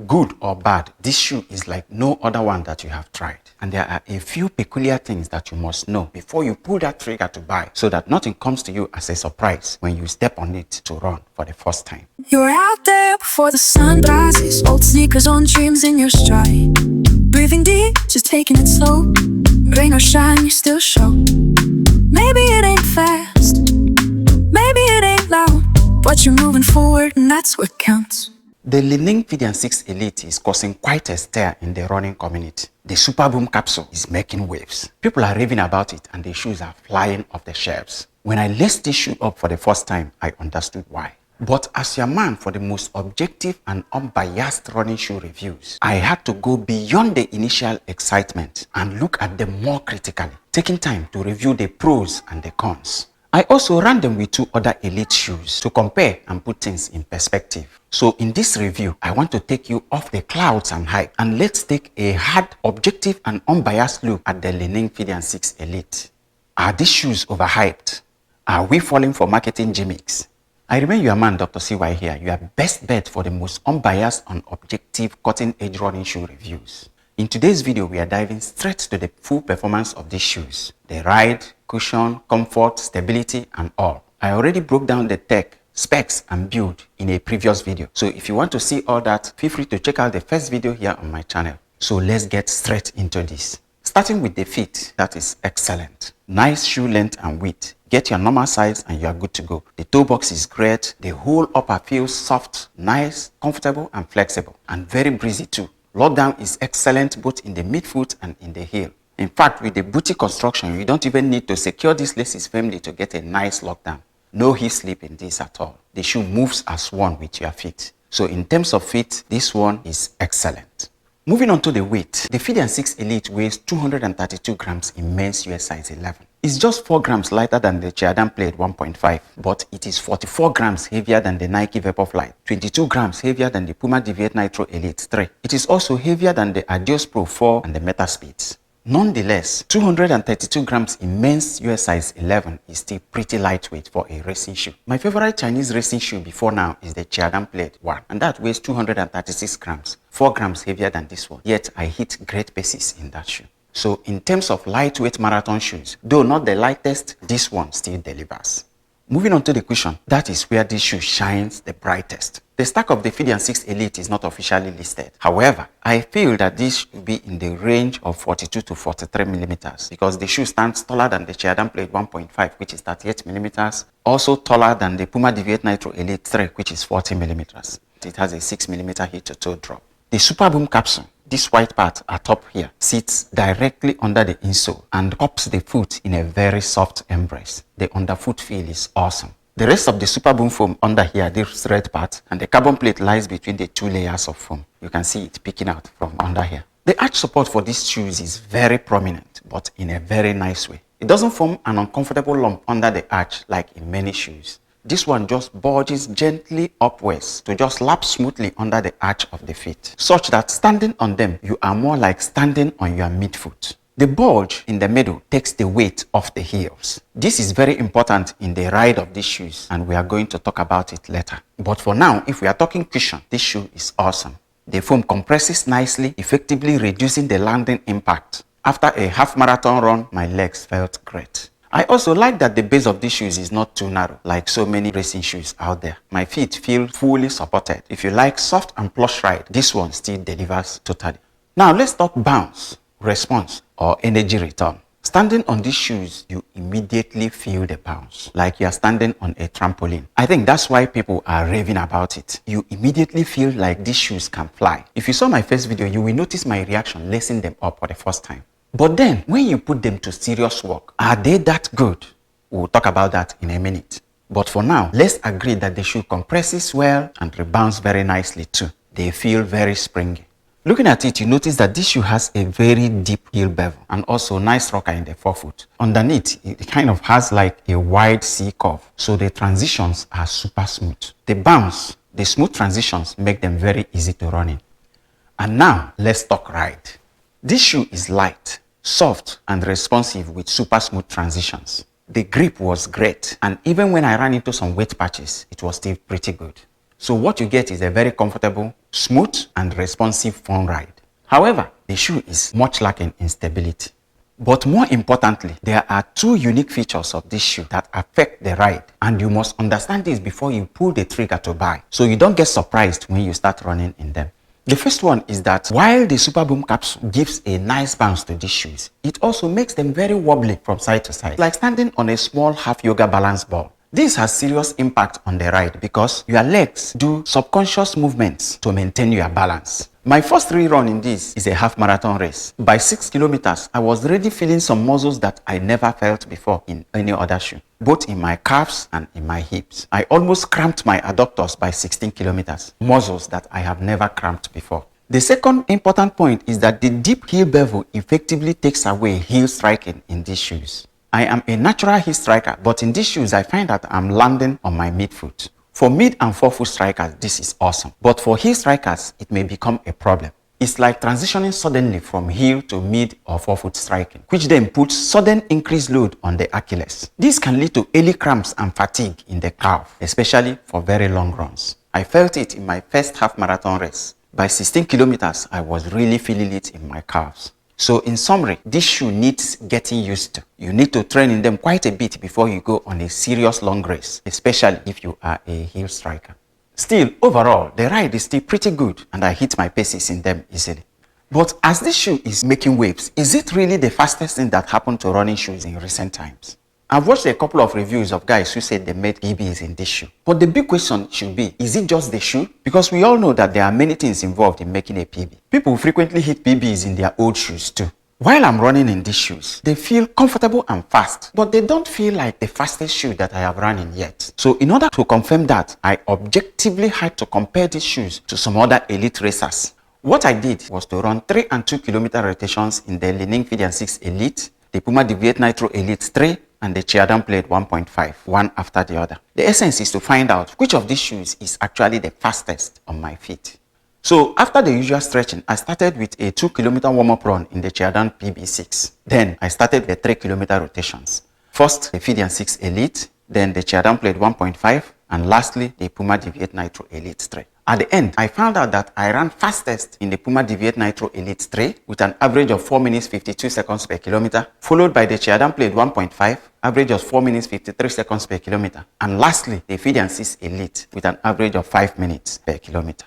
Good or bad, this shoe is like no other one that you have tried. And there are a few peculiar things that you must know before you pull that trigger to buy, so that nothing comes to you as a surprise when you step on it to run for the first time. You were out there before the sun rises, old sneakers on, dreams in your stride. Breathing deep, just taking it slow. Rain or shine, you still show. Maybe it ain't fast, maybe it ain't loud, but you're moving forward and that's what counts. The Li-Ning Feidian 6 Elite is causing quite a stir in the running community. The Super Boom capsule is making waves. People are raving about it and the shoes are flying off the shelves. When I laced this shoe up for the first time, I understood why. But as your man for the most objective and unbiased running shoe reviews, I had to go beyond the initial excitement and look at them more critically, taking time to review the pros and the cons. I also ran them with two other elite shoes to compare and put things in perspective. So in this review, I want to take you off the clouds and hype, and let's take a hard, objective and unbiased look at the Li-Ning Feidian 6 Elite. Are these shoes overhyped? Are we falling for marketing gimmicks? I remain your man, Dr. CY here, your best bet for the most unbiased and objective cutting-edge running shoe reviews. In today's video, we are diving straight to the full performance of these shoes. The ride, cushion, comfort, stability, and all. I already broke down the tech, specs, and build in a previous video. So if you want to see all that, feel free to check out the first video here on my channel. So let's get straight into this. Starting with the fit, that is excellent. Nice shoe length and width. Get your normal size and you are good to go. The toe box is great. The whole upper feels soft, nice, comfortable, and flexible, and very breezy too. Lockdown is excellent both in the midfoot and in the heel. In fact, with the booty construction, you don't even need to secure these laces firmly to get a nice lockdown. No heel slip in this at all. The shoe moves as one with your feet. So in terms of fit, this one is excellent. Moving on to the weight, the Feidian 6 Elite weighs 232 grams in men's US size 11. It's just 4 grams lighter than the Chiadan Blade 1.5, but it is 44 grams heavier than the Nike Vaporfly, 22 grams heavier than the Puma Deviate Nitro Elite 3. It is also heavier than the Adios Pro 4 and the Meta Speeds. Nonetheless, 232 grams in men's US size 11 is still pretty lightweight for a racing shoe. My favorite Chinese racing shoe before now is the Chiadan Blade 1, and that weighs 236 grams, 4 grams heavier than this one. Yet I hit great paces in that shoe. So in terms of lightweight marathon shoes, though not the lightest, this one still delivers. Moving on to the cushion, that is where this shoe shines the brightest. The stack of the Feidian 6 Elite is not officially listed. However, I feel that this should be in the range of 42 to 43 millimeters because the shoe stands taller than the Chiadan Blade 1.5, which is 38 millimeters, also taller than the Puma Deviate Nitro Elite 3, which is 40 millimeters. It has a 6 millimeter heel-to-toe drop. The Super Boom capsule, this white part atop here, sits directly under the insole and cups the foot in a very soft embrace. The underfoot feel is awesome. The rest of the Super Boom foam under here, this red part, and the carbon plate lies between the two layers of foam. You can see it peeking out from under here. The arch support for these shoes is very prominent, but in a very nice way. It doesn't form an uncomfortable lump under the arch like in many shoes. This one just bulges gently upwards to just lap smoothly under the arch of the feet, such that standing on them, you are more like standing on your midfoot. The bulge in the middle takes the weight off the heels. This is very important in the ride of these shoes, and we are going to talk about it later. But for now, if we are talking cushion, this shoe is awesome. The foam compresses nicely, effectively reducing the landing impact. After a half marathon run, my legs felt great. I also like that the base of these shoes is not too narrow, like so many racing shoes out there. My feet feel fully supported. If you like soft and plush ride, this one still delivers totally. Now let's talk bounce, response, or energy return. Standing on these shoes, you immediately feel the bounce, like you are standing on a trampoline. I think that's why people are raving about it. You immediately feel like these shoes can fly. If you saw my first video, you will notice my reaction lacing them up for the first time. But then, when you put them to serious work, are they that good? We'll talk about that in a minute. But for now, let's agree that the shoe compresses well and rebounds very nicely too. They feel very springy. Looking at it, you notice that this shoe has a very deep heel bevel and also nice rocker in the forefoot. Underneath, it kind of has like a wide C curve, so the transitions are super smooth. The bounce, the smooth transitions make them very easy to run in. And now, let's talk ride. This shoe is light, soft, and responsive with super smooth transitions. The grip was great, and even when I ran into some wet patches, it was still pretty good. So what you get is a very comfortable, smooth, and responsive fun ride. However, the shoe is much lacking in stability. But more importantly, there are two unique features of this shoe that affect the ride, and you must understand this before you pull the trigger to buy, so you don't get surprised when you start running in them. The first one is that while the Super Boom capsule gives a nice bounce to these shoes, it also makes them very wobbly from side to side, like standing on a small half yoga balance ball. This has serious impact on the ride because your legs do subconscious movements to maintain your balance. My first rerun in this is a half marathon race. By 6 kilometers, I was already feeling some muscles that I never felt before in any other shoe, both in my calves and in my hips. I almost cramped my adductors by 16 kilometers, muscles that I have never cramped before. The second important point is that the deep heel bevel effectively takes away heel striking in these shoes. I am a natural heel striker, but in these shoes I find that I'm landing on my midfoot. For mid and forefoot strikers, this is awesome. But for heel strikers, it may become a problem. It's like transitioning suddenly from heel to mid or forefoot striking, which then puts sudden increased load on the Achilles. This can lead to early cramps and fatigue in the calf, especially for very long runs. I felt it in my first half marathon race. By 16 kilometers, I was really feeling it in my calves. So in summary, this shoe needs getting used to. You need to train in them quite a bit before you go on a serious long race, especially if you are a heel striker. Still, overall, the ride is still pretty good and I hit my paces in them easily. But as this shoe is making waves, is it really the fastest thing that happened to running shoes in recent times? I've watched a couple of reviews of guys who said they made PBs in this shoe. But the big question should be, is it just the shoe? Because we all know that there are many things involved in making a PB. People frequently hit PBs in their old shoes too. While I'm running in these shoes, they feel comfortable and fast, but they don't feel like the fastest shoe that I have run in yet. So in order to confirm that, I objectively had to compare these shoes to some other elite racers. What I did was to run 3 and 2 kilometer rotations in the Li-Ning Feidian 6 Elite, the Puma Deviate Nitro Elite 3, and the Chiadon Plate 1.5, one after the other. The essence is to find out which of these shoes is actually the fastest on my feet. So after the usual stretching, I started with a 2 kilometer warm-up run in the Chiadon PB6. Then I started the 3 kilometer rotations. First the Feidian 6 Elite, then the Chiadon Plate 1.5, and lastly the Puma Deviate Nitro Elite 3. At the end, I found out that I ran fastest in the Puma Deviate Nitro Elite 3 with an average of 4 minutes 52 seconds per kilometer, followed by the Chiadon Plate 1.5, average of 4 minutes 53 seconds per kilometer, and lastly the Feidian 6 Elite with an average of 5 minutes per kilometer.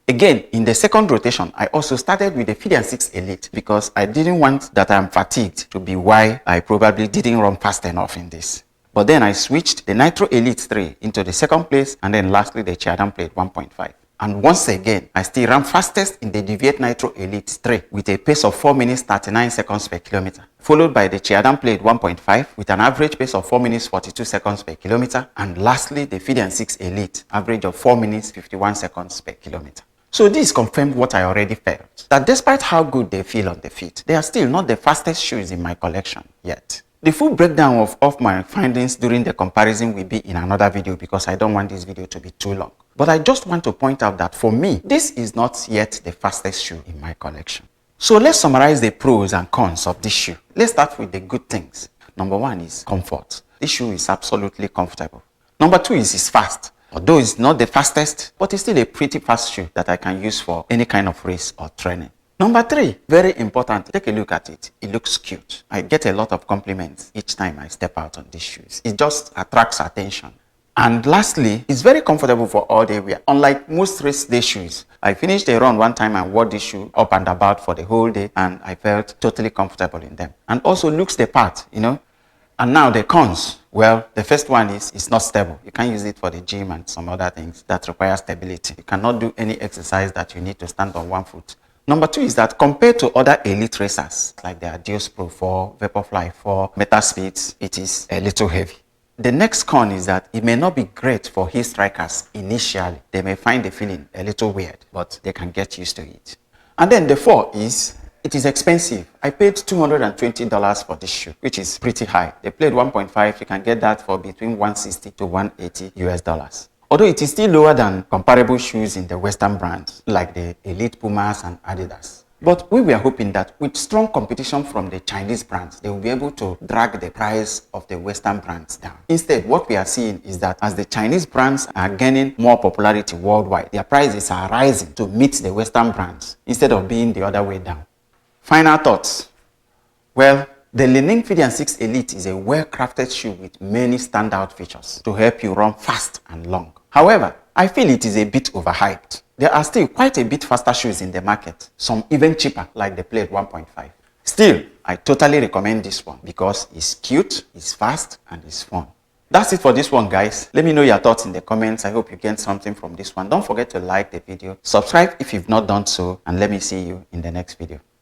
Again, in the second rotation, I also started with the Feidian 6 Elite because I didn't want that I'm fatigued to be why I probably didn't run fast enough in this. But then I switched the Nitro Elite 3 into the second place, and then lastly the Chiadon Plate 1.5. And once again, I still ran fastest in the Deviate Nitro Elite 3 with a pace of 4 minutes 39 seconds per kilometer, followed by the Chiadon Plate 1.5 with an average pace of 4 minutes 42 seconds per kilometer, and lastly the Feidian 6 Elite, average of 4 minutes 51 seconds per kilometer. So this confirmed what I already felt, that despite how good they feel on the feet, they are still not the fastest shoes in my collection yet. The full breakdown of my findings during the comparison will be in another video because I don't want this video to be too long. But I just want to point out that for me, this is not yet the fastest shoe in my collection. So let's summarize the pros and cons of this shoe. Let's start with the good things. Number 1 is comfort. This shoe is absolutely comfortable. Number 2 is it's fast. Although it's not the fastest, but it's still a pretty fast shoe that I can use for any kind of race or training. Number 3, very important, take a look at it. It looks cute. I get a lot of compliments each time I step out on these shoes. It just attracts attention. And lastly, it's very comfortable for all day wear. Unlike most race day shoes, I finished a run one time and wore this shoe up and about for the whole day, and I felt totally comfortable in them. And also looks the part, you know. And now the cons. Well, the first one is it's not stable. You can't use it for the gym and some other things that require stability. You cannot do any exercise that you need to stand on one foot. Number 2 is that compared to other elite racers like the Adios Pro 4, Vaporfly 4, Metaspeeds, it is a little heavy. The next con is that it may not be great for heel strikers initially. They may find the feeling a little weird, but they can get used to it. And then the 4 is it is expensive. I paid $220 for this shoe, which is pretty high. The Plate 1.5, you can get that for between $160 to $180 US. Although it is still lower than comparable shoes in the Western brands like the Elite Pumas and Adidas. But we were hoping that with strong competition from the Chinese brands, they will be able to drag the price of the Western brands down. Instead, what we are seeing is that as the Chinese brands are gaining more popularity worldwide, their prices are rising to meet the Western brands instead of being the other way down. Final thoughts. Well, the Li-Ning Feidian 6 Elite is a well-crafted shoe with many standout features to help you run fast and long. However, I feel it is a bit overhyped. There are still quite a bit faster shoes in the market, some even cheaper like the Blade 1.5. Still, I totally recommend this one because it's cute, it's fast, and it's fun. That's it for this one, guys. Let me know your thoughts in the comments. I hope you gained something from this one. Don't forget to like the video, subscribe if you've not done so, and let me see you in the next video.